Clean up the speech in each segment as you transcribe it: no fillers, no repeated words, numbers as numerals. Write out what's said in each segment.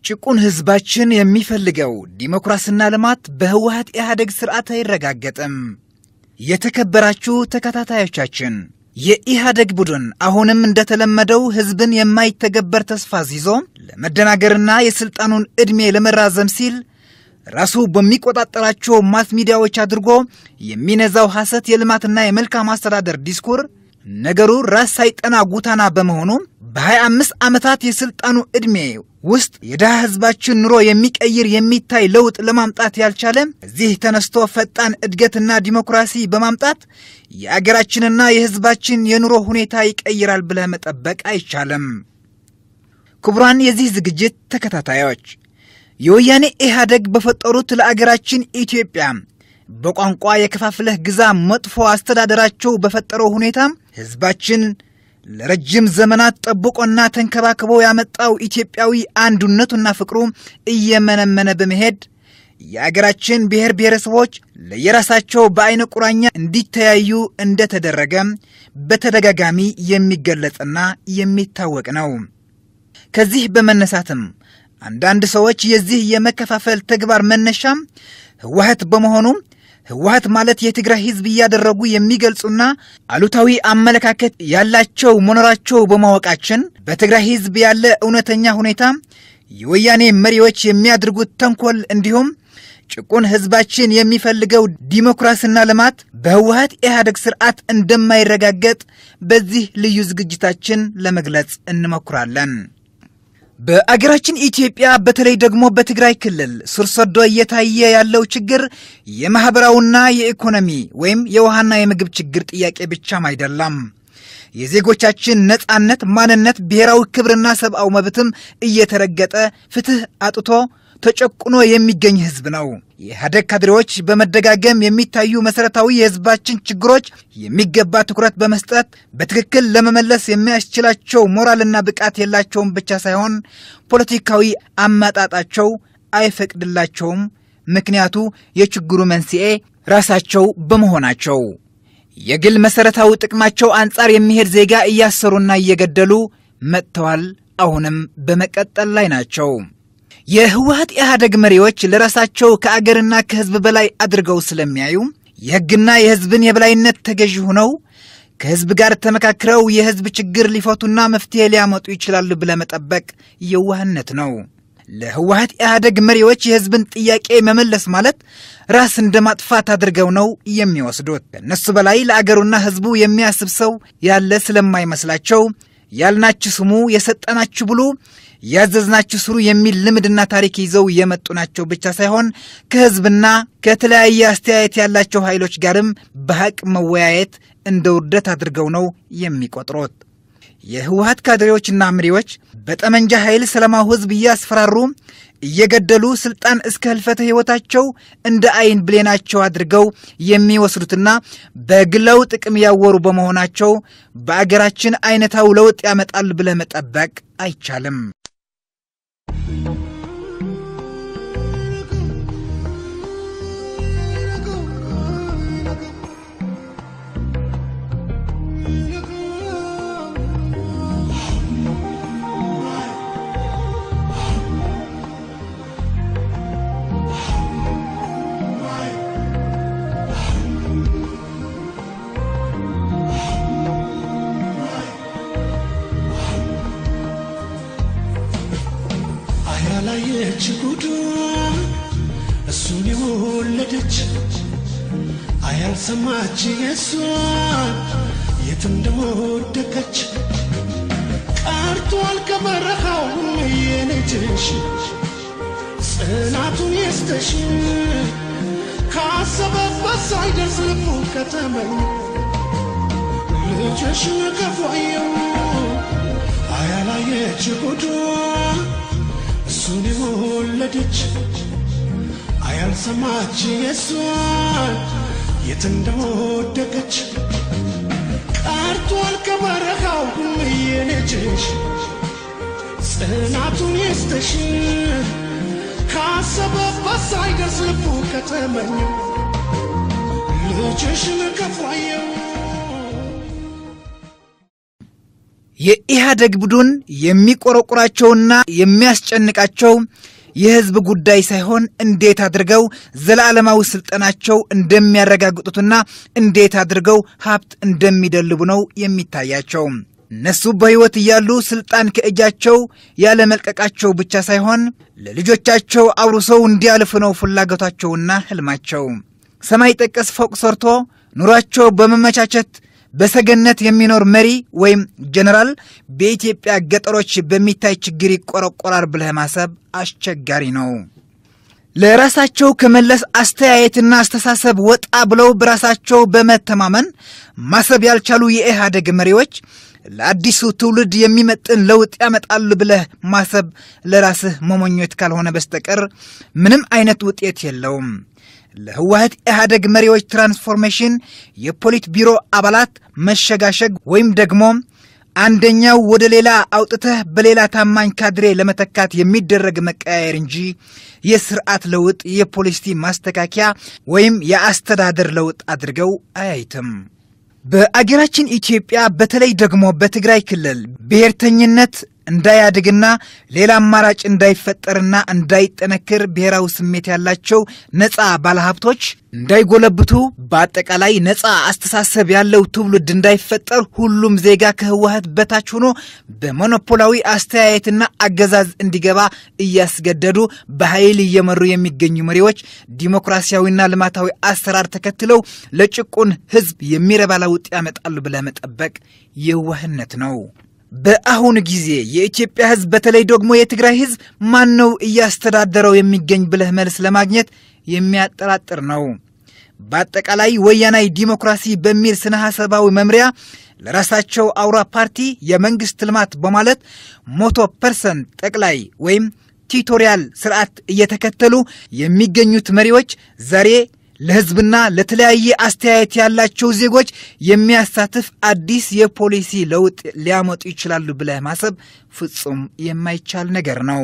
ጭቁን ህዝባችን የሚፈልገው ዲሞክራሲና ልማት በህወሓት ኢህአዴግ ስርዓት አይረጋገጥም። የተከበራችሁ ተከታታዮቻችን የኢህአዴግ ቡድን አሁንም እንደተለመደው ህዝብን የማይተገበር ተስፋ ይዞ ለመደናገርና የስልጣኑን እድሜ ለመራዘም ሲል ራሱ በሚቆጣጠራቸው ማስ ሚዲያዎች አድርጎ የሚነዛው ሐሰት የልማትና የመልካም አስተዳደር ዲስኩር ነገሩ ራስ ሳይጠና ጉታና በመሆኑ በ25 ዓመታት የስልጣኑ እድሜ ውስጥ የደሃ ህዝባችን ኑሮ የሚቀይር የሚታይ ለውጥ ለማምጣት ያልቻለ እዚህ ተነስቶ ፈጣን እድገትና ዲሞክራሲ በማምጣት የአገራችንና የህዝባችን የኑሮ ሁኔታ ይቀይራል ብለ መጠበቅ አይቻለም። ክቡራን የዚህ ዝግጅት ተከታታዮች የወያኔ ኢህአዴግ በፈጠሩት ለአገራችን ኢትዮጵያ በቋንቋ የከፋፍለህ ግዛ መጥፎ አስተዳደራቸው በፈጠረው ሁኔታ ህዝባችን ለረጅም ዘመናት ጠብቆና ተንከባክቦ ያመጣው ኢትዮጵያዊ አንዱነቱና ፍቅሩ እየመነመነ በመሄድ የአገራችን ብሔር ብሔረሰቦች ለየራሳቸው በአይነ ቁራኛ እንዲተያዩ እንደተደረገ በተደጋጋሚ የሚገለጽና የሚታወቅ ነው። ከዚህ በመነሳትም አንዳንድ ሰዎች የዚህ የመከፋፈል ተግባር መነሻም ህወሓት በመሆኑ ህወሓት ማለት የትግራይ ህዝብ ያደረጉ የሚገልጹና አሉታዊ አመለካከት ያላቸው መኖራቸው በማወቃችን በትግራይ ህዝብ ያለ እውነተኛ ሁኔታ የወያኔ መሪዎች የሚያደርጉት ተንኮል እንዲሁም ጭቁን ህዝባችን የሚፈልገው ዲሞክራሲና ልማት በህወሓት ኢህአዴግ ስርዓት እንደማይረጋገጥ በዚህ ልዩ ዝግጅታችን ለመግለጽ እንሞክራለን። በአገራችን ኢትዮጵያ በተለይ ደግሞ በትግራይ ክልል ስርሰዶ እየታየ ያለው ችግር የማህበራውና የኢኮኖሚ ወይም የውሃና የምግብ ችግር ጥያቄ ብቻም አይደለም። የዜጎቻችን ነጻነት፣ ማንነት፣ ብሔራዊ ክብርና ሰብአዊ መብትም እየተረገጠ ፍትህ አጥቶ ተጨቁኖ የሚገኝ ህዝብ ነው። የኢህአዴግ ካድሬዎች በመደጋገም የሚታዩ መሰረታዊ የህዝባችን ችግሮች የሚገባ ትኩረት በመስጠት በትክክል ለመመለስ የሚያስችላቸው ሞራልና ብቃት የላቸውም ብቻ ሳይሆን ፖለቲካዊ አማጣጣቸው አይፈቅድላቸውም። ምክንያቱ የችግሩ መንስኤ ራሳቸው በመሆናቸው የግል መሰረታዊ ጥቅማቸው አንጻር የሚሄድ ዜጋ እያሰሩና እየገደሉ መጥተዋል። አሁንም በመቀጠል ላይ ናቸው። የህወሓት ኢህአዴግ መሪዎች ለራሳቸው ከአገርና ከህዝብ በላይ አድርገው ስለሚያዩ የህግና የህዝብን የበላይነት ተገዥ ሆነው ከህዝብ ጋር ተመካክረው የህዝብ ችግር ሊፈቱና መፍትሄ ሊያመጡ ይችላሉ ብለ መጠበቅ የዋህነት ነው። ለህወሓት ኢህአዴግ መሪዎች የህዝብን ጥያቄ መመለስ ማለት ራስ እንደማጥፋት አድርገው ነው የሚወስዱት። ከነሱ በላይ ለአገሩና ህዝቡ የሚያስብ ሰው ያለ ስለማይመስላቸው ያልናችሁ ስሙ የሰጠናችሁ ብሉ ያዘዝናችሁ ስሩ የሚል ልምድና ታሪክ ይዘው የመጡ ናቸው ብቻ ሳይሆን ከህዝብና ከተለያየ አስተያየት ያላቸው ኃይሎች ጋርም በሐቅ መወያየት እንደ ውርደት አድርገው ነው የሚቆጥሩት። የህወሓት ካድሬዎችና መሪዎች በጠመንጃ ኃይል ሰላማዊ ህዝብ እያስፈራሩ እየገደሉ ስልጣን እስከ ህልፈተ ህይወታቸው እንደ አይን ብሌናቸው አድርገው የሚወስዱትና በግላው ጥቅም ያወሩ በመሆናቸው በአገራችን አይነታው ለውጥ ያመጣል ብለ መጠበቅ አይቻልም። ችጉዱ እሱን የወለደች አያልሰማች የሷን የትም እንደወደቀች ቀርቷል ከበረሃው የነጅሽ ጽናቱን ይስተሽ ካሰበበት ሳይደርስ ልቡ ከተመኝ ልጅሽን ከፎየው አያላየች ጉዱ እሱን የወለደች አያልሰማች የሷን የት እንደወደቀች ቀርቷል ከበረሃው የልጅሽ ጽናቱን ይስጥሽ ካሰበበት ሳይደርስ ልቡ ከተመኘው ልጅሽን ከፋየው የኢህአደግ ቡድን የሚቆረቁራቸውና የሚያስጨንቃቸው የህዝብ ጉዳይ ሳይሆን እንዴት አድርገው ዘላለማዊ ስልጣናቸው እንደሚያረጋግጡትና እንዴት አድርገው ሀብት እንደሚደልቡ ነው የሚታያቸው። እነሱ በህይወት እያሉ ስልጣን ከእጃቸው ያለ መልቀቃቸው ብቻ ሳይሆን ለልጆቻቸው አውርሰው እንዲያልፉ ነው ፍላጎታቸውና ህልማቸው። ሰማይ ጠቀስ ፎቅ ሰርቶ ኑሯቸው በመመቻቸት በሰገነት የሚኖር መሪ ወይም ጀነራል በኢትዮጵያ ገጠሮች በሚታይ ችግር ይቆረቆራል ብለህ ማሰብ አስቸጋሪ ነው። ለራሳቸው ከመለስ አስተያየትና አስተሳሰብ ወጣ ብለው በራሳቸው በመተማመን ማሰብ ያልቻሉ የኢህአደግ መሪዎች ለአዲሱ ትውልድ የሚመጥን ለውጥ ያመጣሉ ብለህ ማሰብ ለራስህ መሞኘት ካልሆነ በስተቀር ምንም አይነት ውጤት የለውም። ለህወሓት ኢህአደግ መሪዎች ትራንስፎርሜሽን የፖሊት ቢሮ አባላት መሸጋሸግ ወይም ደግሞ አንደኛው ወደ ሌላ አውጥተህ በሌላ ታማኝ ካድሬ ለመተካት የሚደረግ መቀያየር እንጂ የስርዓት ለውጥ የፖሊሲ ማስተካከያ ወይም የአስተዳደር ለውጥ አድርገው አያይትም። በአገራችን ኢትዮጵያ በተለይ ደግሞ በትግራይ ክልል ብሔርተኝነት እንዳያድግና ሌላ አማራጭ እንዳይፈጠርና እንዳይጠነክር ብሔራዊ ስሜት ያላቸው ነፃ ባለሀብቶች እንዳይጎለብቱ በአጠቃላይ ነፃ አስተሳሰብ ያለው ትውልድ እንዳይፈጠር ሁሉም ዜጋ ከህወሓት በታች ሆኖ በሞኖፖላዊ አስተያየትና አገዛዝ እንዲገባ እያስገደዱ በኃይል እየመሩ የሚገኙ መሪዎች ዲሞክራሲያዊና ልማታዊ አሰራር ተከትለው ለጭቁን ህዝብ የሚረባ ለውጥ ያመጣሉ ብለህ መጠበቅ የዋህነት ነው። በአሁን ጊዜ የኢትዮጵያ ህዝብ በተለይ ደግሞ የትግራይ ህዝብ ማን ነው እያስተዳደረው የሚገኝ ብለህ መልስ ለማግኘት የሚያጠራጥር ነው። በአጠቃላይ ወያናዊ ዲሞክራሲ በሚል ስነ ሐሳባዊ መምሪያ ለራሳቸው አውራ ፓርቲ የመንግስት ልማት በማለት 100% ጠቅላይ ወይም ቲቶሪያል ስርዓት እየተከተሉ የሚገኙት መሪዎች ዛሬ ለህዝብና ለተለያየ አስተያየት ያላቸው ዜጎች የሚያሳትፍ አዲስ የፖሊሲ ለውጥ ሊያመጡ ይችላሉ ብለህ ማሰብ ፍጹም የማይቻል ነገር ነው።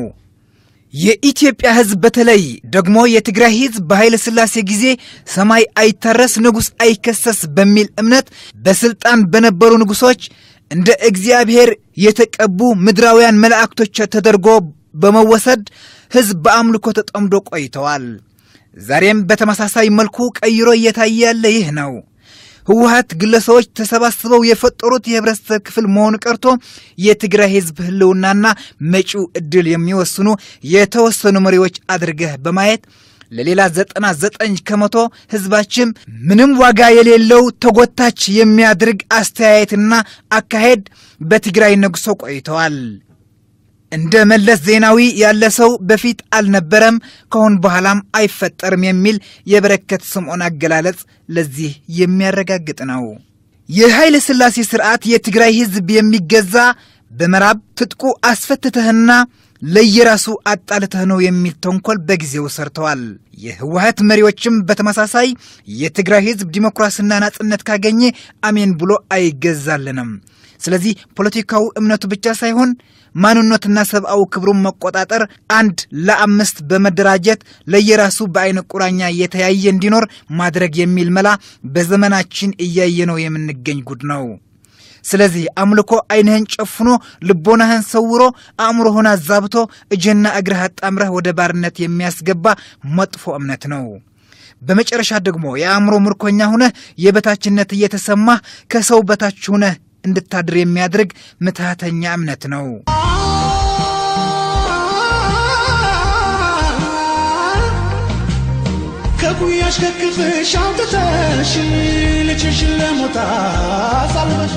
የኢትዮጵያ ህዝብ በተለይ ደግሞ የትግራይ ህዝብ በኃይለ ሥላሴ ጊዜ ሰማይ አይታረስ ንጉስ አይከሰስ በሚል እምነት በስልጣን በነበሩ ንጉሶች እንደ እግዚአብሔር የተቀቡ ምድራውያን መላእክቶች ተደርጎ በመወሰድ ህዝብ በአምልኮ ተጠምዶ ቆይተዋል። ዛሬም በተመሳሳይ መልኩ ቀይሮ እየታየ ያለ ይህ ነው። ህወሓት ግለሰቦች ተሰባስበው የፈጠሩት የህብረተሰብ ክፍል መሆኑ ቀርቶ የትግራይ ህዝብ ህልውናና መጪው እድል የሚወስኑ የተወሰኑ መሪዎች አድርገህ በማየት ለሌላ 99% ህዝባችን ምንም ዋጋ የሌለው ተጎታች የሚያድርግ አስተያየትና አካሄድ በትግራይ ነግሶ ቆይተዋል። እንደ መለስ ዜናዊ ያለ ሰው በፊት አልነበረም ከሆነ በኋላም አይፈጠርም የሚል የበረከት ስምዖን አገላለጽ ለዚህ የሚያረጋግጥ ነው። የኃይለ ሥላሴ ስርዓት የትግራይ ህዝብ የሚገዛ በመራብ ትጥቁ አስፈትተህና ለየራሱ አጣልተህ ነው የሚል ተንኮል በጊዜው ሰርተዋል። የህወሓት መሪዎችም በተመሳሳይ የትግራይ ህዝብ ዲሞክራሲና ነጻነት ካገኘ አሜን ብሎ አይገዛልንም። ስለዚህ ፖለቲካው እምነቱ ብቻ ሳይሆን ማንነትና ሰብአዊ ክብሩን መቆጣጠር 1:5 በመደራጀት ለየራሱ በአይነ ቁራኛ የተያየ እንዲኖር ማድረግ የሚል መላ በዘመናችን እያየነው የምንገኝ ጉድ ነው። ስለዚህ አምልኮ አይንህን ጨፍኖ ልቦናህን ሰውሮ አእምሮህን አዛብቶ እጅና እግርህ አጣምረህ ወደ ባርነት የሚያስገባ መጥፎ እምነት ነው። በመጨረሻ ደግሞ የአእምሮ ምርኮኛ ሆነህ የበታችነት እየተሰማህ ከሰው በታች ሆነህ እንድታድር የሚያድርግ ምትሃተኛ እምነት ነው። ከጉያሽ ከክፍሽ አውጥተሽ ልጅሽን ለሞት አሳልፈሽ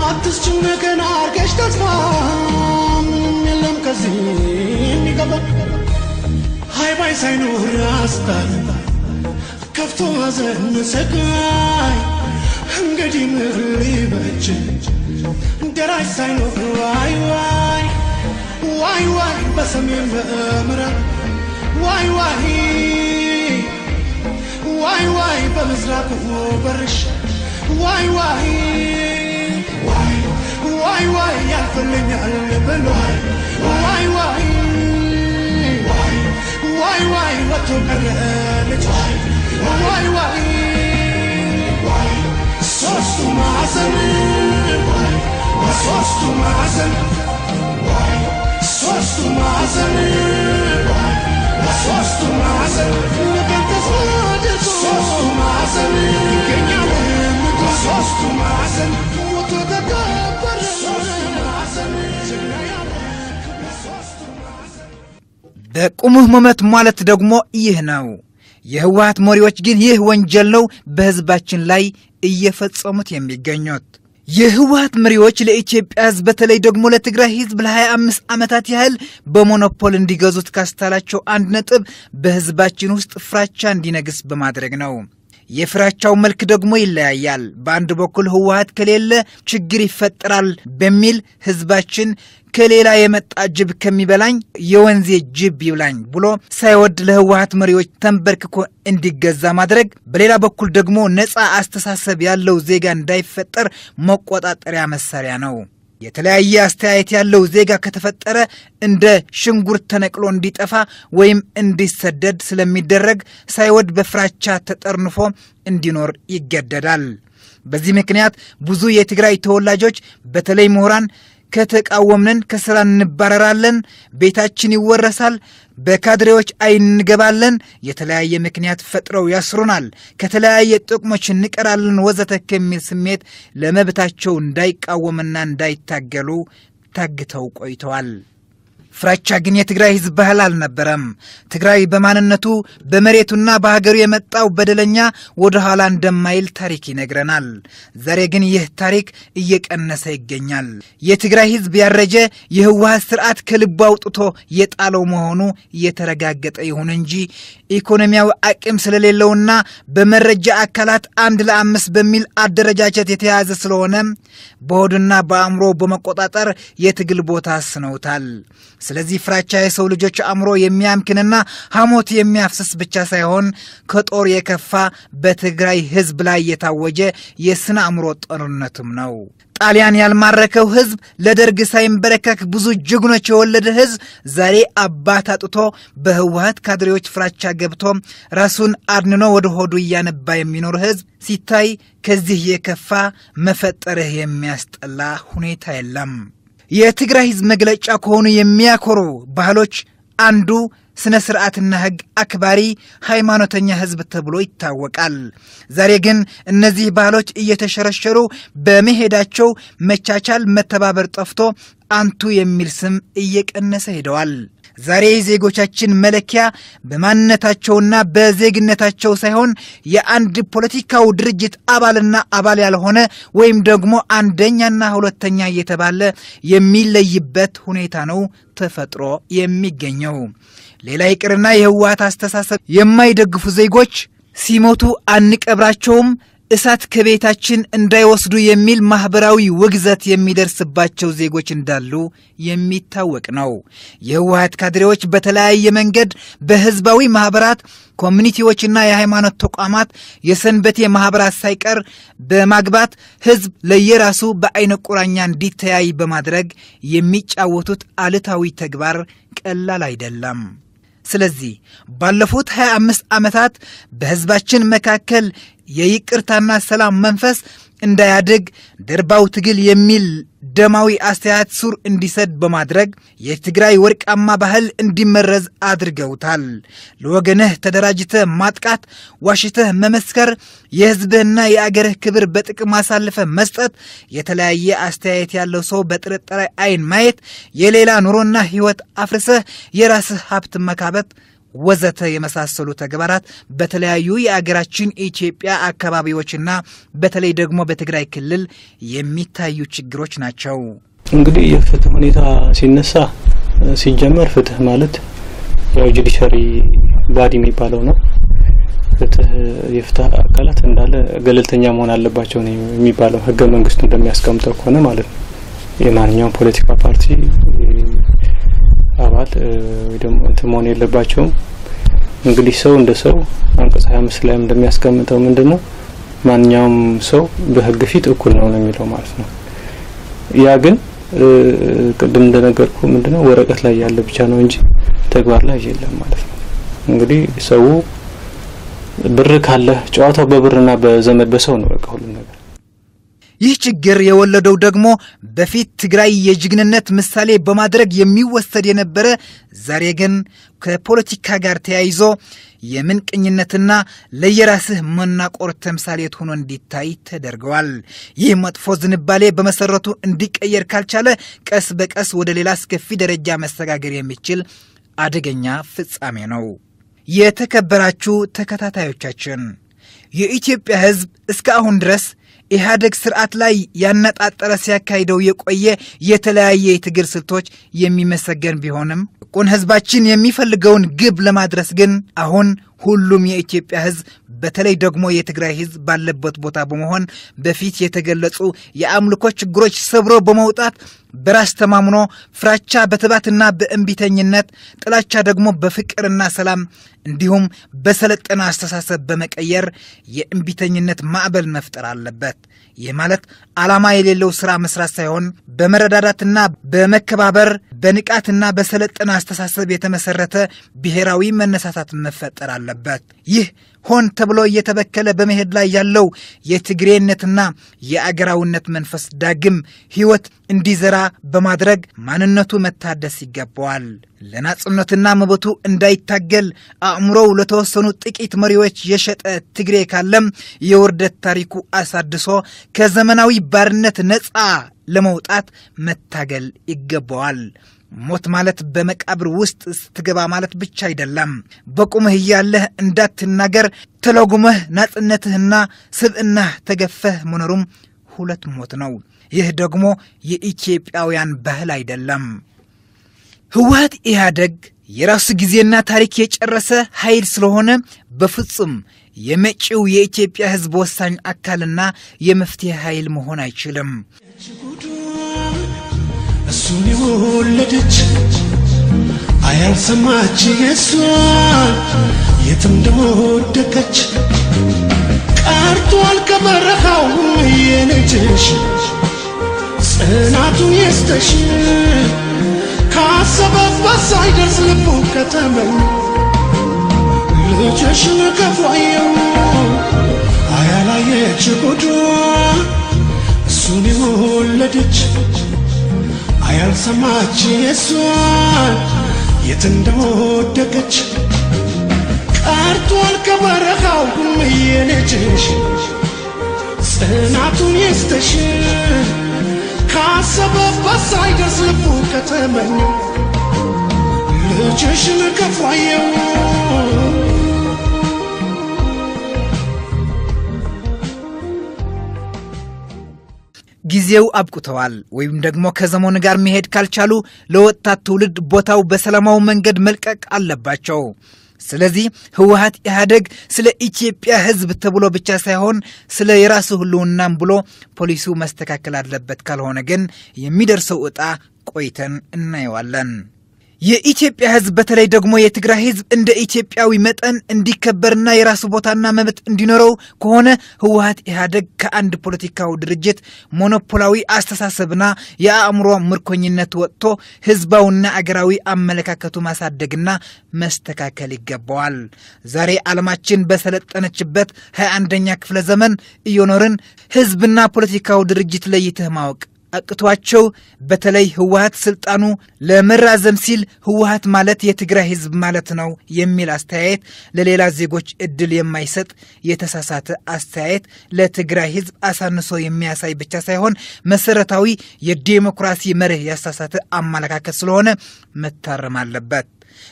አትስጪው ነገን አርገሽ ተስፋ ምንም የለም ከዚህ የሚገባ ሃይባይ ሳይኖር አስታል ከፍቶ ሐዘን ሰቃይ እንግዲህ ምን ሊበጅ ደራሽ ሳይኖር ዋይ ዋይ ዋይ ዋይ በሰሜን በምዕራብ ዋይ ዋይ ዋይ ዋይ በምስራቁ በርሽ ዋይ ዋይ ዋይ ዋይ ዋይ ያልፈልኛል ብሎ ዋይ ዋይ ዋይ ዋይ ወጥቶ ቀረ ልጅ ዋይ ዋይ ሶስቱ ማዕዘን ሶስቱ ማዕዘን ሶስቱ ማዕዘን ሶስቱ ማዕዘን ሶስቱ ማዕዘን ይገኛል ሶስቱ ማዕዘን ሞቶ ተቀበረ ሶስቱ ማዕዘን በቁሙህ መመት ማለት ደግሞ ይህ ነው። የህወሓት መሪዎች ግን ይህ ወንጀል ነው በህዝባችን ላይ እየፈጸሙት የሚገኙት። የህወሓት መሪዎች ለኢትዮጵያ ህዝብ በተለይ ደግሞ ለትግራይ ህዝብ ለ25 ዓመታት ያህል በሞኖፖል እንዲገዙት ካስታላቸው አንድ ነጥብ በህዝባችን ውስጥ ፍራቻ እንዲነግስ በማድረግ ነው። የፍራቻው መልክ ደግሞ ይለያያል። በአንድ በኩል ህወሓት ከሌለ ችግር ይፈጠራል በሚል ህዝባችን ከሌላ የመጣ ጅብ ከሚበላኝ የወንዜ ጅብ ይብላኝ ብሎ ሳይወድ ለህወሓት መሪዎች ተንበርክኮ እንዲገዛ ማድረግ፣ በሌላ በኩል ደግሞ ነፃ አስተሳሰብ ያለው ዜጋ እንዳይፈጠር መቆጣጠሪያ መሳሪያ ነው። የተለያየ አስተያየት ያለው ዜጋ ከተፈጠረ እንደ ሽንጉርት ተነቅሎ እንዲጠፋ ወይም እንዲሰደድ ስለሚደረግ ሳይወድ በፍራቻ ተጠርንፎ እንዲኖር ይገደዳል። በዚህ ምክንያት ብዙ የትግራይ ተወላጆች በተለይ ምሁራን ከተቃወምነን ከስራ እንባረራለን፣ ቤታችን ይወረሳል፣ በካድሬዎች አይንገባለን፣ የተለያየ ምክንያት ፈጥረው ያስሩናል፣ ከተለያየ ጥቅሞች እንቀራለን ወዘተ ከሚል ስሜት ለመብታቸው እንዳይቃወምና እንዳይታገሉ ታግተው ቆይተዋል። ፍራቻ ግን የትግራይ ህዝብ ባህል አልነበረም። ትግራይ በማንነቱ በመሬቱና በሀገሩ የመጣው በደለኛ ወደ ኋላ እንደማይል ታሪክ ይነግረናል። ዛሬ ግን ይህ ታሪክ እየቀነሰ ይገኛል። የትግራይ ህዝብ ያረጀ የህወሓት ስርዓት ከልቡ አውጥቶ የጣለው መሆኑ እየተረጋገጠ ይሁን እንጂ ኢኮኖሚያዊ አቅም ስለሌለውና በመረጃ አካላት 1 ለ5 በሚል አደረጃጀት የተያዘ ስለሆነ በሆድና በአእምሮ በመቆጣጠር የትግል ቦታ አስነውታል። ስለዚህ ፍራቻ የሰው ልጆች አእምሮ የሚያምክንና ሐሞት የሚያፍስስ ብቻ ሳይሆን ከጦር የከፋ በትግራይ ህዝብ ላይ የታወጀ የስነ አእምሮ ጦርነትም ነው። ጣሊያን ያልማረከው ህዝብ ለደርግ ሳይንበረከክ ብዙ ጀግኖች የወለደ ህዝብ ዛሬ አባት አጥቶ በህወሓት ካድሬዎች ፍራቻ ገብቶ ራሱን አድንኖ ወደ ሆዱ እያነባ የሚኖር ህዝብ ሲታይ ከዚህ የከፋ መፈጠርህ የሚያስጠላ ሁኔታ የለም። የትግራይ ህዝብ መግለጫ ከሆኑ የሚያኮሩ ባህሎች አንዱ ስነ ስርዓትና ህግ አክባሪ ሃይማኖተኛ ህዝብ ተብሎ ይታወቃል። ዛሬ ግን እነዚህ ባህሎች እየተሸረሸሩ በመሄዳቸው መቻቻል መተባበር ጠፍቶ አንቱ የሚል ስም እየቀነሰ ሄደዋል። ዛሬ ዜጎቻችን መለኪያ በማንነታቸውና በዜግነታቸው ሳይሆን የአንድ ፖለቲካው ድርጅት አባልና አባል ያልሆነ ወይም ደግሞ አንደኛና ሁለተኛ እየተባለ የሚለይበት ሁኔታ ነው ተፈጥሮ የሚገኘው። ሌላ ይቅርና የህወሓት አስተሳሰብ የማይደግፉ ዜጎች ሲሞቱ አንቀብራቸውም፣ እሳት ከቤታችን እንዳይወስዱ የሚል ማህበራዊ ውግዘት የሚደርስባቸው ዜጎች እንዳሉ የሚታወቅ ነው። የህወሓት ካድሬዎች በተለያየ መንገድ በህዝባዊ ማህበራት፣ ኮሚኒቲዎችና የሃይማኖት ተቋማት የሰንበቴ ማህበራት ሳይቀር በማግባት ህዝብ ለየራሱ በአይነ ቁራኛ እንዲተያይ በማድረግ የሚጫወቱት አልታዊ ተግባር ቀላል አይደለም። ስለዚህ ባለፉት 25 ዓመታት በህዝባችን መካከል የይቅርታና ሰላም መንፈስ እንዳያድግ ደርባው ትግል የሚል ደማዊ አስተያየት ሱር እንዲሰድ በማድረግ የትግራይ ወርቃማ ባህል እንዲመረዝ አድርገውታል። ለወገንህ ተደራጅተህ ማጥቃት፣ ዋሽተህ መመስከር፣ የህዝብህና የአገርህ ክብር በጥቅም አሳልፈህ መስጠት፣ የተለያየ አስተያየት ያለው ሰው በጥርጣሬ አይን ማየት፣ የሌላ ኑሮና ህይወት አፍርሰህ የራስህ ሀብት መካበት ወዘተ የመሳሰሉ ተግባራት በተለያዩ የአገራችን ኢትዮጵያ አካባቢዎችና በተለይ ደግሞ በትግራይ ክልል የሚታዩ ችግሮች ናቸው። እንግዲህ የፍትህ ሁኔታ ሲነሳ ሲጀመር ፍትህ ማለት ያው ጁዲሻሪ ባዲ የሚባለው ነው። የፍትህ አካላት እንዳለ ገለልተኛ መሆን አለባቸው ነው የሚባለው ህገ መንግስቱ እንደሚያስቀምጠው ከሆነ ማለት ነው የማንኛውም ፖለቲካ ፓርቲ አባል ወይ ደግሞ ተሞን የለባቸው እንግዲህ ሰው እንደ ሰው አንቀጽ 25 ላይ እንደሚያስቀምጠው ምንድነው ማንኛውም ሰው በህግ ፊት እኩል ነው የሚለው ማለት ነው ያ ግን ቅድም እንደነገርኩ ምንድነው ወረቀት ላይ ያለ ብቻ ነው እንጂ ተግባር ላይ የለም ማለት ነው እንግዲህ ሰው ብር ካለ ጨዋታው በብርና በዘመድ በሰው ነው በቃ ሁሉ ነገር ይህ ችግር የወለደው ደግሞ በፊት ትግራይ የጅግንነት ምሳሌ በማድረግ የሚወሰድ የነበረ ዛሬ ግን ከፖለቲካ ጋር ተያይዞ የምንቅኝነትና ለየራስህ መናቆር ተምሳሌት ሆኖ እንዲታይ ተደርገዋል ይህ መጥፎ ዝንባሌ በመሰረቱ እንዲቀየር ካልቻለ ቀስ በቀስ ወደ ሌላ አስከፊ ደረጃ መሰጋገር የሚችል አደገኛ ፍጻሜ ነው የተከበራችሁ ተከታታዮቻችን የኢትዮጵያ ህዝብ እስካሁን ድረስ ኢህአደግ ስርዓት ላይ ያነጣጠረ ሲያካሂደው የቆየ የተለያየ የትግል ስልቶች የሚመሰገን ቢሆንም ቁን ህዝባችን የሚፈልገውን ግብ ለማድረስ ግን አሁን ሁሉም የኢትዮጵያ ህዝብ በተለይ ደግሞ የትግራይ ህዝብ ባለበት ቦታ በመሆን በፊት የተገለጹ የአምልኮ ችግሮች ሰብሮ በመውጣት በራስ ተማምኖ ፍራቻ በተባትና በእንቢተኝነት ጥላቻ ደግሞ በፍቅርና ሰላም እንዲሁም በሰለጠነ አስተሳሰብ በመቀየር የእንቢተኝነት ማዕበል መፍጠር አለበት ይህ ማለት ዓላማ የሌለው ስራ መስራት ሳይሆን በመረዳዳትና በመከባበር በንቃትና በሰለጠነ አስተሳሰብ የተመሰረተ ብሔራዊ መነሳሳት መፈጠር አለበት ይህ ሆን ተብሎ እየተበከለ በመሄድ ላይ ያለው የትግሬነትና የአገራውነት መንፈስ ዳግም ህይወት እንዲዘራ በማድረግ ማንነቱ መታደስ ይገባዋል ለናጽነትና መብቱ እንዳይታገል አእምሮው ለተወሰኑ ጥቂት መሪዎች የሸጠ ትግሬ ካለም የውርደት ታሪኩ አሳድሶ ከዘመናዊ ባርነት ነፃ ለመውጣት መታገል ይገባዋል ሞት ማለት በመቃብር ውስጥ ስትገባ ማለት ብቻ አይደለም በቁምህ ያለህ እንዳትናገር ተለጉመህ ናጽነትህና ስብዕናህ ተገፈህ መኖሩም ሁለት ሞት ነው ይህ ደግሞ የኢትዮጵያውያን ባህል አይደለም ህወሓት ኢህአደግ የራሱ ጊዜና ታሪክ የጨረሰ ኃይል ስለሆነ በፍጹም የመጪው የኢትዮጵያ ህዝብ ወሳኝ አካልና የመፍትሄ ኃይል መሆን አይችልም እሱን የወለደች አያልሰማች የሷን የትም እንደወደቀች ቀርቷል ከበረሃው የልጅሽ ጽናቱን ይስጥሽ ካሰበበት ሳይደርስ ልቡ ከተመኝ ልጅሽን ከፏየው አያላየች ጉዷ እሱን የወለደች አያልሰማች የሷን የት እንደወደቀች ቀርቷል ከበረሃው የልጅሽ ጽናቱን ይስጥሽ ካሰበበት ሳይደርስ ልቡ ከተመኝ ልጅሽን ከፏየው ጊዜው አብቁተዋል ወይም ደግሞ ከዘመኑ ጋር መሄድ ካልቻሉ ለወጣት ትውልድ ቦታው በሰላማው መንገድ መልቀቅ አለባቸው ስለዚህ ህወሓት ኢህአደግ ስለ ኢትዮጵያ ህዝብ ተብሎ ብቻ ሳይሆን ስለ የራሱ ሁሉናም ብሎ ፖሊሱ መስተካከል አለበት ካልሆነ ግን የሚደርሰው ዕጣ ቆይተን እናየዋለን የኢትዮጵያ ህዝብ በተለይ ደግሞ የትግራይ ህዝብ እንደ ኢትዮጵያዊ መጠን እንዲከበርና የራሱ ቦታና መብት እንዲኖረው ከሆነ ህወሓት ኢህአደግ ከአንድ ፖለቲካው ድርጅት ሞኖፖላዊ አስተሳሰብና የአእምሮ ምርኮኝነት ወጥቶ ህዝባውና አገራዊ አመለካከቱ ማሳደግና መስተካከል ይገባዋል ዛሬ ዓለማችን በሰለጠነችበት 21ኛ ክፍለ ዘመን እየኖርን ህዝብና ፖለቲካው ድርጅት ለይተህ ማወቅ አቅቷቸው በተለይ ህወሓት ስልጣኑ ለመራዘም ሲል ህወሓት ማለት የትግራይ ህዝብ ማለት ነው የሚል አስተያየት ለሌላ ዜጎች እድል የማይሰጥ የተሳሳተ አስተያየት ለትግራይ ህዝብ አሳንሶ የሚያሳይ ብቻ ሳይሆን መሰረታዊ የዲሞክራሲ መርህ ያሳሳተ አመለካከት ስለሆነ መታረም አለበት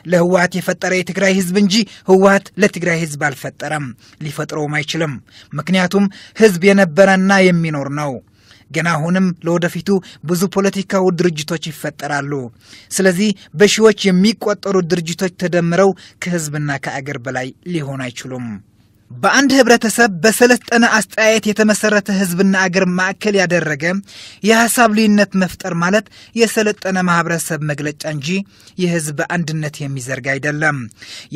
ለህወሓት የፈጠረ የትግራይ ህዝብ እንጂ ህወሓት ለትግራይ ህዝብ አልፈጠረም ሊፈጥረውም አይችልም ምክንያቱም ህዝብ የነበረና የሚኖር ነው ገና አሁንም ለወደፊቱ ብዙ ፖለቲካው ድርጅቶች ይፈጠራሉ ስለዚህ በሺዎች የሚቆጠሩ ድርጅቶች ተደምረው ከህዝብና ከአገር በላይ ሊሆን አይችሉም በአንድ ህብረተሰብ በሰለጠነ አስተያየት የተመሰረተ ህዝብና አገር ማዕከል ያደረገ የሐሳብ ልዩነት መፍጠር ማለት የሰለጠነ ማህበረሰብ መግለጫ እንጂ የህዝብ አንድነት የሚዘርግ አይደለም።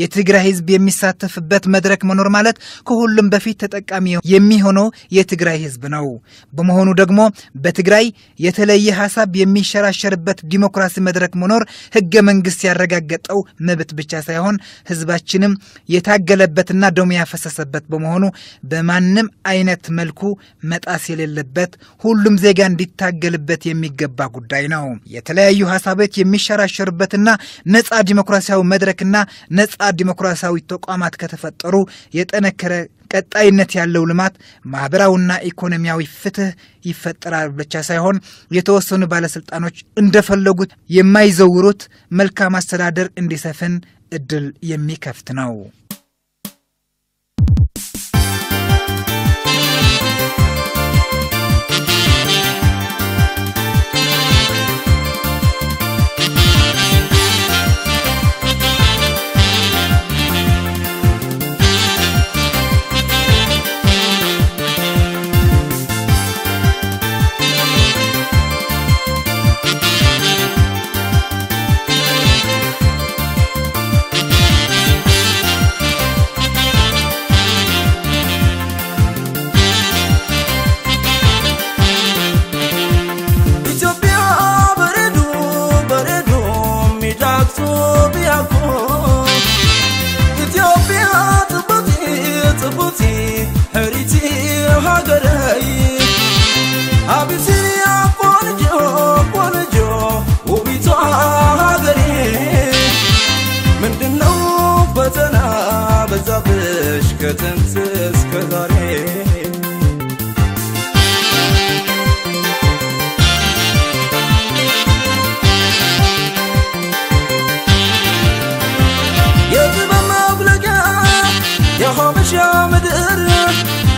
የትግራይ ህዝብ የሚሳተፍበት መድረክ መኖር ማለት ከሁሉም በፊት ተጠቃሚ የሚሆነው የትግራይ ህዝብ ነው። በመሆኑ ደግሞ በትግራይ የተለየ ሐሳብ የሚሸራሸርበት ዲሞክራሲ መድረክ መኖር ህገ መንግስት ያረጋገጠው መብት ብቻ ሳይሆን ህዝባችንም የታገለበትና ደሙ ያፈሰሰ በመሆኑ በማንም አይነት መልኩ መጣስ የሌለበት ሁሉም ዜጋ እንዲታገልበት የሚገባ ጉዳይ ነው። የተለያዩ ሐሳቦች የሚሸራሸሩበትና ነፃ ዲሞክራሲያዊ መድረክና ነፃ ዲሞክራሲያዊ ተቋማት ከተፈጠሩ የጠነከረ ቀጣይነት ያለው ልማት ማህበራዊና ኢኮኖሚያዊ ፍትህ ይፈጠራል ብቻ ሳይሆን የተወሰኑ ባለስልጣኖች እንደፈለጉት የማይዘውሩት መልካም አስተዳደር እንዲሰፍን እድል የሚከፍት ነው።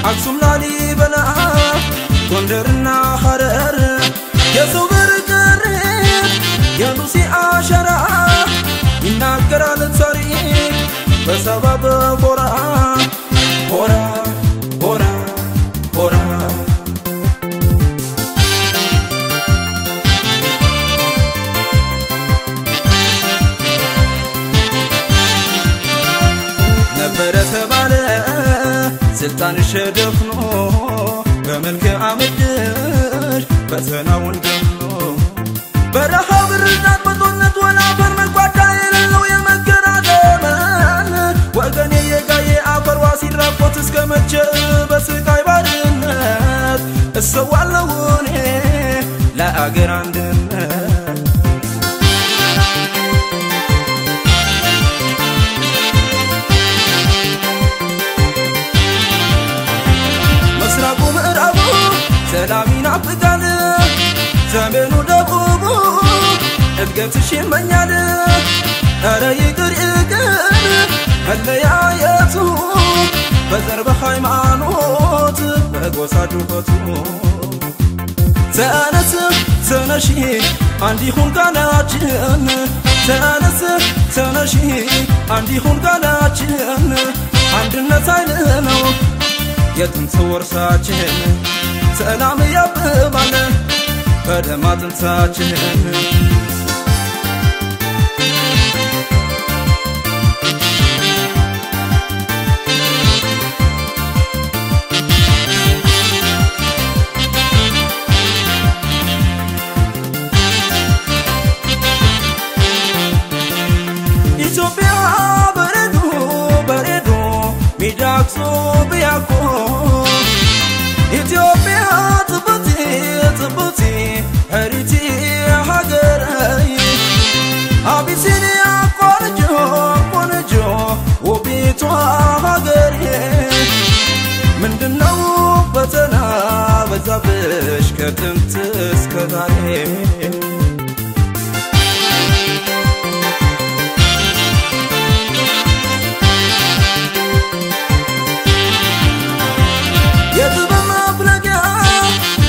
አክሱም ላሊበላ ጎንደርና ሐረር የሰው በርቀር የሉሲ አሸራ ይናገራል ታሪክ በሰበብ ቦራ ቦራ ቦራ ቦራ ነበረ ተባለ ስልጣን ሸደፍኖ በመልከ አመድር በተናውን ደምኖ በረሃብ ርዛት በጦርነት ወላፈር መጓዳ የሌለው የመከራ ዘመን ወገኔ የጋዬ አፈርዋ ሲራቆት እስከ መቼ በስቃይ ባርነት እሰዋለሁ እኔ ለአገር አንድነት ሰላሚና ፍቃድ ዘመኑ ደቡቡ እድገትሽ ይመኛል ኧረ ይቅር ይቅር መለያየቱ በዘር በሃይማኖት በጎሳ ዱፈቱ ተነስ ተነሺ አንድ ይሁን ቃላችን ተነስ ተነሺ አንድ ይሁን ቃላችን አንድነት ኃይል ነው የጥንት ወርሳችን ሰላም ያብባል በደም አጥንታችን ኢትዮጵያ በረዶ በረዶ ሚዳክሶ ቢያኮ ኢትዮጵያ ጥብቲ ጥብቲ ሀሪቲ ሀገራይ አቢሲኒያ ቆንጆ ቆንጆ ውቢቷ ሀገሬ ምንድነው ፈተና በዛብሽ ከጥንት እስከ ዛሬ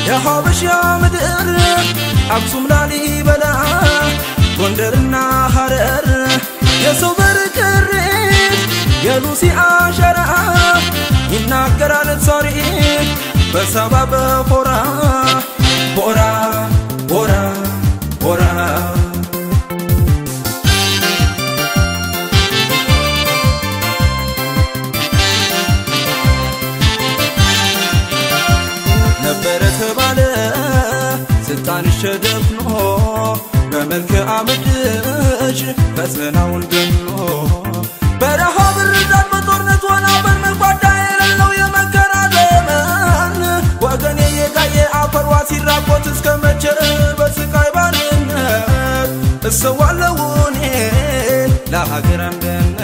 የሀበሻ ምድር አክሱም ላሊበላ ጎንደርና ሐረር የሰው በርቀር የሉሲ አሸራ ይናገራል ታሪክ በሰበብ ሆራ ሆራ ሆራ ሆራ ተባለ ስልጣን ሸደፍኖ በመልክ አመድሽ በሰናውን ገኖ በረሃብ ርዛት በጦርነት ሆና በመጓዳ የሌለው የመከራ ዘመን ወገኔ የጋየ አፈሯ ሲራቆት እስከመቼ በስቃይ ባርነት እሰዋለሁ እኔ ለሀገር አንድነት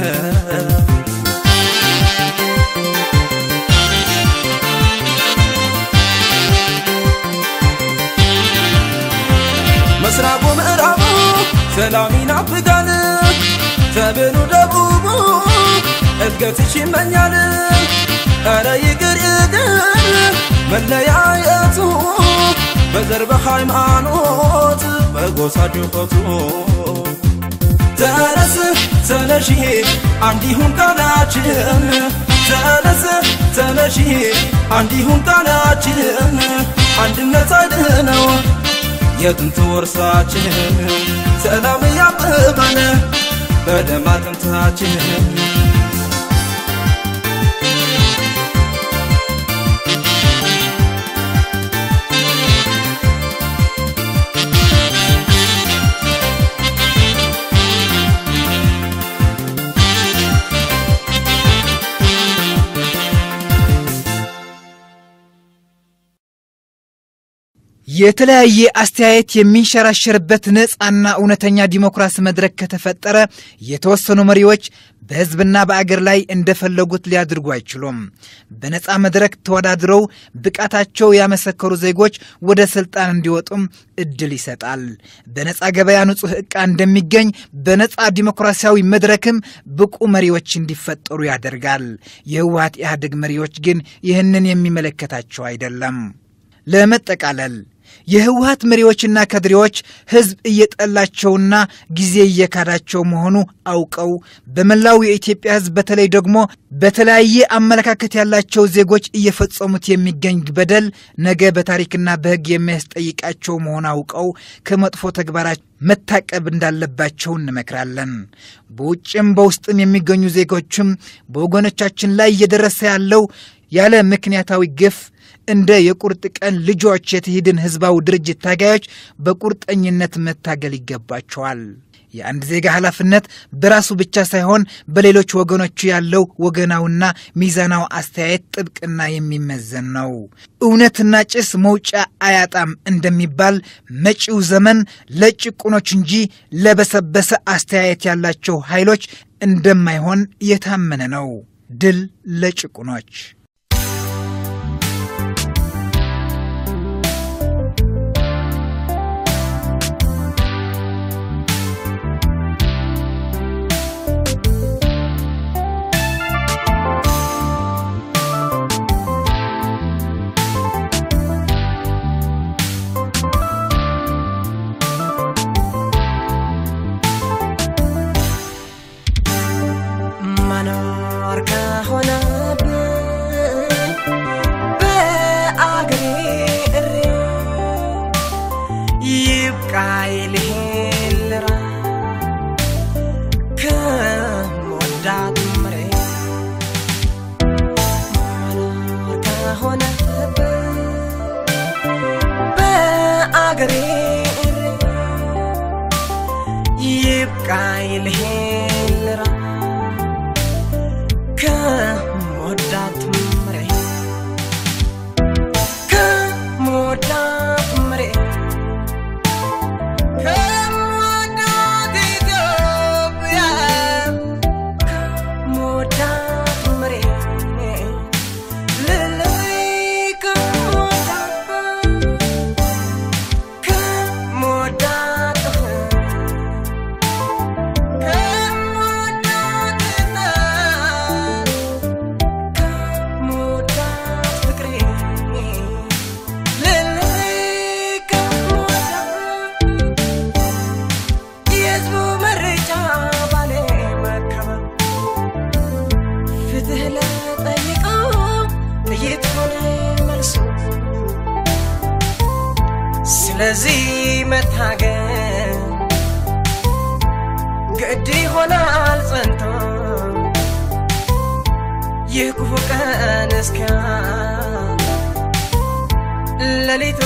መስራቁ ምዕራቡ ሰላሚና ፍጋን ተበኑ ደቡቡ እድገትሽ ይመኛል አረ ይግር መለያየቱ በዘር በሃይማኖት በጎሳ ጅፈቱ ተነስ ተነሺ አንዲሁን ቃላችን ተነስ ተነሺ አንዲሁን ቃላችን አንድነት አይደነው የጥንት ወርሳችን ሰላም ያብባን በደም አጥንታችን የተለያየ አስተያየት የሚንሸራሸርበት ነፃና እውነተኛ ዲሞክራሲ መድረክ ከተፈጠረ የተወሰኑ መሪዎች በህዝብና በአገር ላይ እንደፈለጉት ሊያድርጉ አይችሉም። በነፃ መድረክ ተወዳድረው ብቃታቸው ያመሰከሩ ዜጎች ወደ ስልጣን እንዲወጡም እድል ይሰጣል። በነፃ ገበያ ንጹህ ዕቃ እንደሚገኝ በነፃ ዲሞክራሲያዊ መድረክም ብቁ መሪዎች እንዲፈጠሩ ያደርጋል። የህወሓት ኢህአዴግ መሪዎች ግን ይህንን የሚመለከታቸው አይደለም። ለመጠቃለል የህወሓት መሪዎችና ካድሬዎች ህዝብ እየጠላቸውና ጊዜ እየካዳቸው መሆኑ አውቀው በመላው የኢትዮጵያ ህዝብ በተለይ ደግሞ በተለያየ አመለካከት ያላቸው ዜጎች እየፈጸሙት የሚገኝ በደል ነገ በታሪክና በህግ የሚያስጠይቃቸው መሆኑ አውቀው ከመጥፎ ተግባራቸው መታቀብ እንዳለባቸው እንመክራለን። በውጭም በውስጥም የሚገኙ ዜጎችም በወገኖቻችን ላይ እየደረሰ ያለው ያለ ምክንያታዊ ግፍ እንደ የቁርጥ ቀን ልጆች የትሂድን ህዝባው ድርጅት ታጋዮች በቁርጠኝነት መታገል ይገባቸዋል። የአንድ ዜጋ ኃላፊነት በራሱ ብቻ ሳይሆን በሌሎች ወገኖቹ ያለው ወገናውና ሚዛናው አስተያየት ጥብቅና የሚመዘን ነው። እውነትና ጭስ መውጫ አያጣም እንደሚባል መጪው ዘመን ለጭቁኖች እንጂ ለበሰበሰ አስተያየት ያላቸው ኃይሎች እንደማይሆን የታመነ ነው። ድል ለጭቁኖች። መታገል ግድ ይሆናል ጸንቶ የክፉ ቀን እስኪያልፍ ሌሊቱ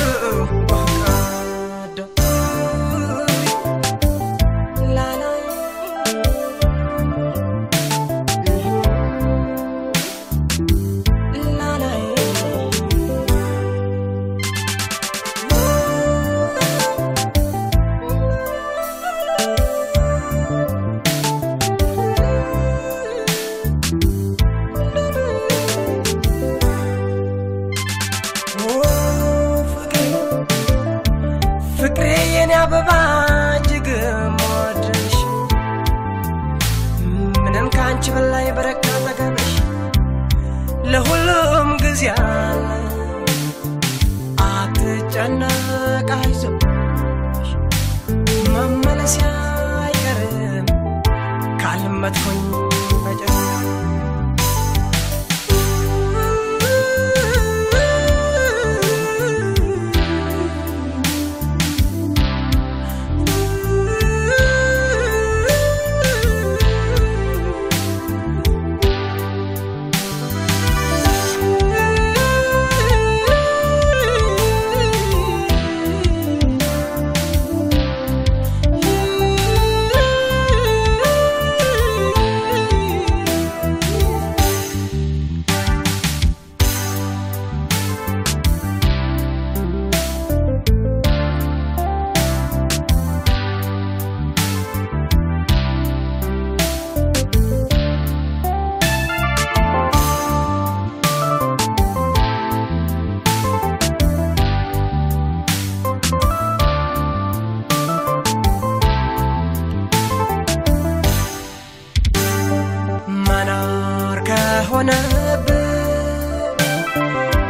በላይ በረካ ተገነሽ ለሁሉም ጊዜ አለ አትጨነቅ አይዞሽ መመለስ አይቀርም ካልመጥኩኝ በጨለማ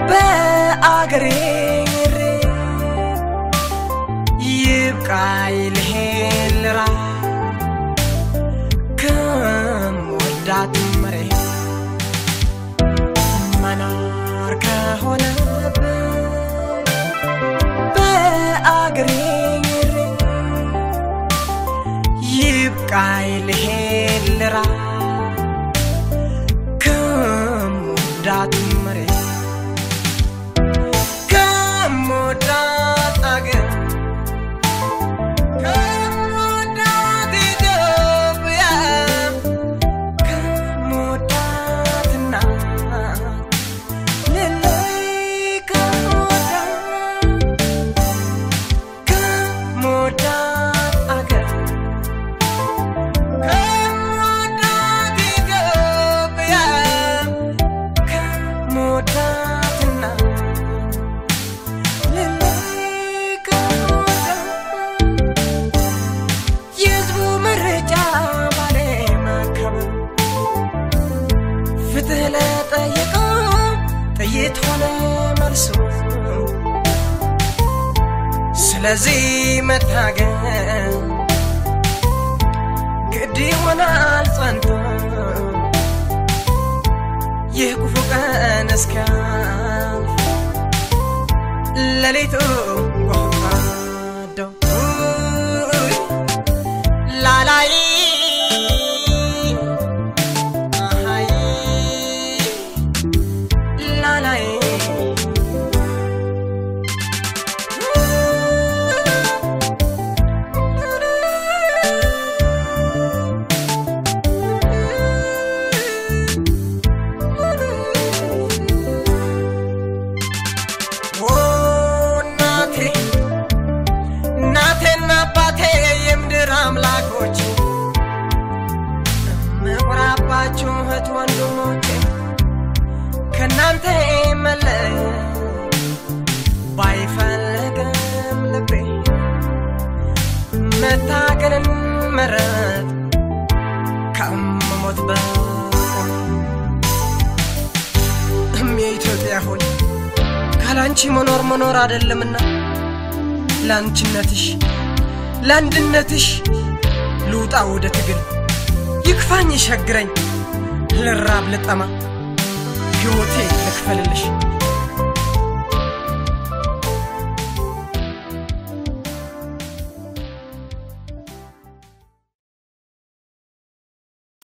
በአገሬ ይብቃይ ለሄልራ ከሞዳት መሬት መናር ከሆነ በአገሬ ይብቃይ ለሄልራ ከሞዳት መሬት ከሞዳት አገር ከሞዳት ኢትዮጵያ ከሞዳት እናት ልለይ ከሞዳት አገር ከሞዳት ኢትዮጵያ ከሞዳት እናት يتሆነ መልሱ ስለዚህ መታገል ግድ ይሆናል ጸንቶ የክፉ ቀን እስኪያልፍ ሌሊቱ ጎህጓዶ ላላይ አምላኮች መቆራባችሁ እህት ወንድሞቼ ከናንተ መለየ ባይፈልግም ልቤ መታገልን መረጥ ከመሞት የኢትዮጵያ ሆይ ካላንቺ መኖር አይደለምና ላንቺነትሽ ለአንድነትሽ ልውጣ ወደ ትግል ይክፋኝ ይሸግረኝ ልራብ ልጠማ ሕይወቴ ልክፈልልሽ